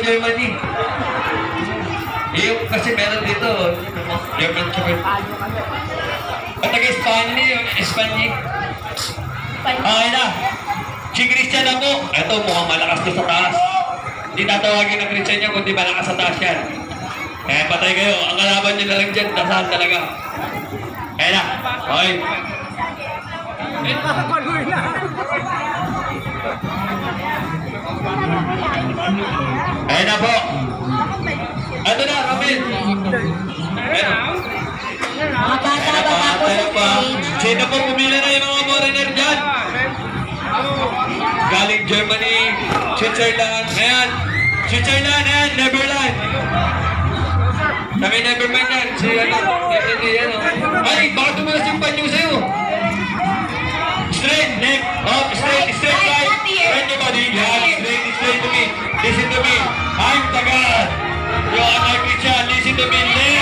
Germany. Yung kasi meron dito, German Shepherd. At taga-Espanya yung Espanya. Okay na. Si Christian na po. Ito, mukhang malakas to sa taas. Hindi tatawagin ng Christian niya, kundi malakas sa taas yan. Eh, patay kayo. Ang kalaban niyo na lang dyan, tasahan talaga. Kaya na. Okay. Ayun na po. Ito na, Ramil. Mga bata po sa stage. Sino po pumila na yung mga foreigner dyan? Galing Germany, Switzerland, ayan. Switzerland, ayan, Neverland. Kami Neverland yan. Si ano, yan. Ay, bakit tumalas yung panyo sa'yo? Straight, neck, up, straight, right. Straight the body, yan, straight to me. Listen to me. I'm Tagal. You are my Christian, listen to me.